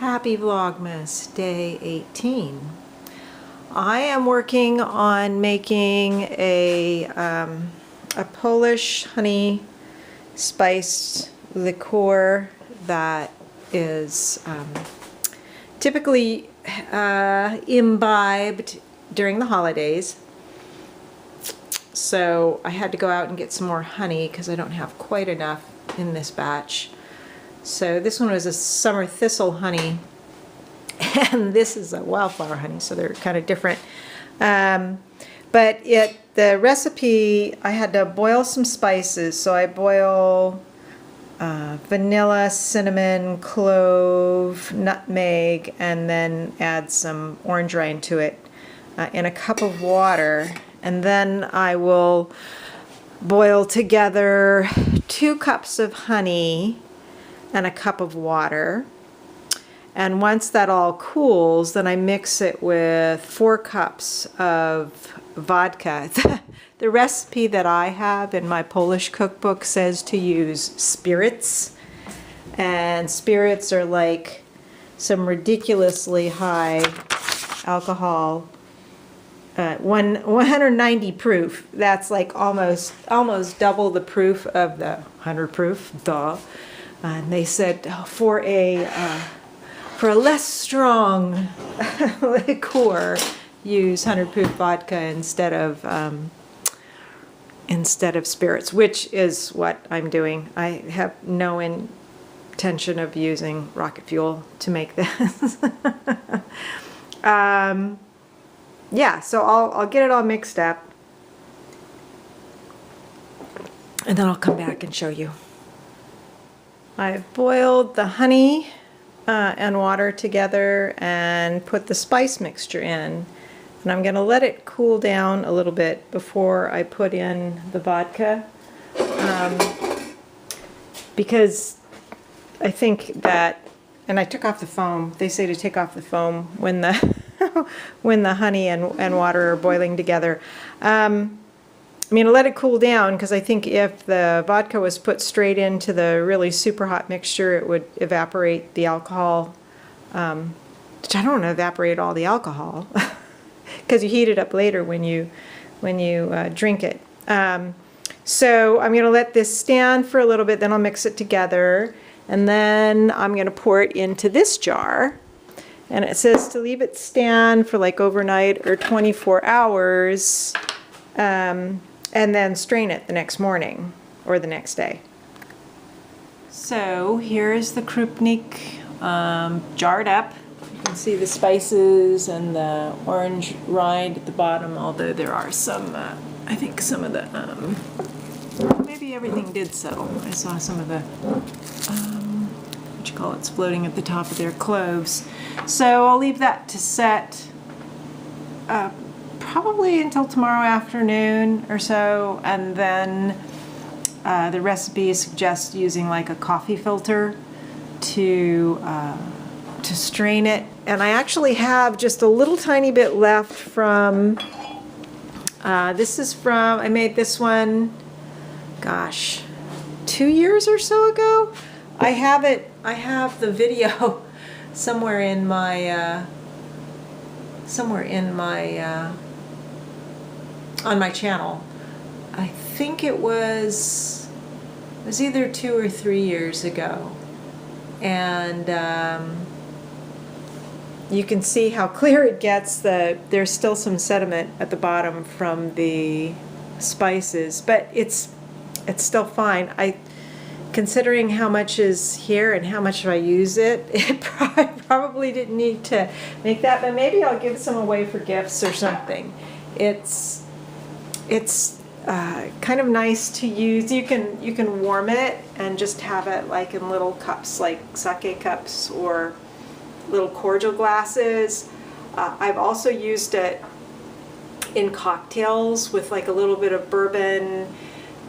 Happy Vlogmas, day 18. I am working on making a Polish honey spiced liqueur that is typically imbibed during the holidays. So I had to go out and get some more honey because I don't have quite enough in this batch. So this one was a summer thistle honey, and this is a wildflower honey, so they're kind of different. But the recipe, I had to boil some spices. So I boil vanilla, cinnamon, clove, nutmeg, and then add some orange rind to it in a cup of water. And then I will boil together 2 cups of honey and a cup of water. And once that all cools, then I mix it with 4 cups of vodka. The recipe that I have in my Polish cookbook says to use spirits. And spirits are like some ridiculously high alcohol, 190 proof. That's like almost double the proof of the 100 proof. Duh. And they said for a less strong liqueur, use 100 proof vodka instead of spirits, which is what I'm doing. I have no intention of using rocket fuel to make this. Yeah, so I'll get it all mixed up, and then I'll come back and show you. I've boiled the honey and water together and put the spice mixture in, and I'm going to let it cool down a little bit before I put in the vodka, because I think that, and I took off the foam. They say to take off the foam when the when the honey and water are boiling together. I'm going to let it cool down because I think if the vodka was put straight into the really super hot mixture, it would evaporate the alcohol. Which I don't want to evaporate all the alcohol because you heat it up later when you drink it. So I'm going to let this stand for a little bit, then I'll mix it together, and then I'm going to pour it into this jar. And it says to leave it stand for like overnight or 24 hours. And then strain it the next morning or the next day. So here's the Krupnik jarred up. You can see the spices and the orange rind at the bottom, although there are some, I think some of the, maybe everything did settle. I saw some of the, what you call it's floating at the top of their cloves. So I'll leave that to set probably until tomorrow afternoon or so, and then the recipe suggests using like a coffee filter to strain it. And I actually have just a little tiny bit left from, this is from, I made this one, gosh, 2 years or so ago. I have the video somewhere in my on my channel. I think it was either 2 or 3 years ago, and you can see how clear it gets. There's still some sediment at the bottom from the spices, but it's still fine. Considering how much is here and how much I use it, it probably didn't need to make that, but maybe I'll give some away for gifts or something. It's kind of nice to use. You can warm it and just have it like in little cups, like sake cups or little cordial glasses. I've also used it in cocktails with like a little bit of bourbon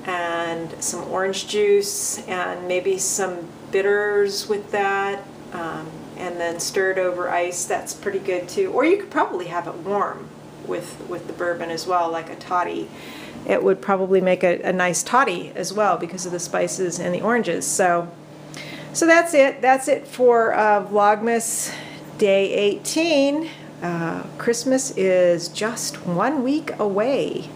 and some orange juice and maybe some bitters with that, and then stirred over ice. That's pretty good too. Or you could probably have it warm with the bourbon as well, like a toddy. It would probably make a nice toddy as well because of the spices and the oranges. So So that's it. That's it for Vlogmas Day 18. Christmas is just 1 week away.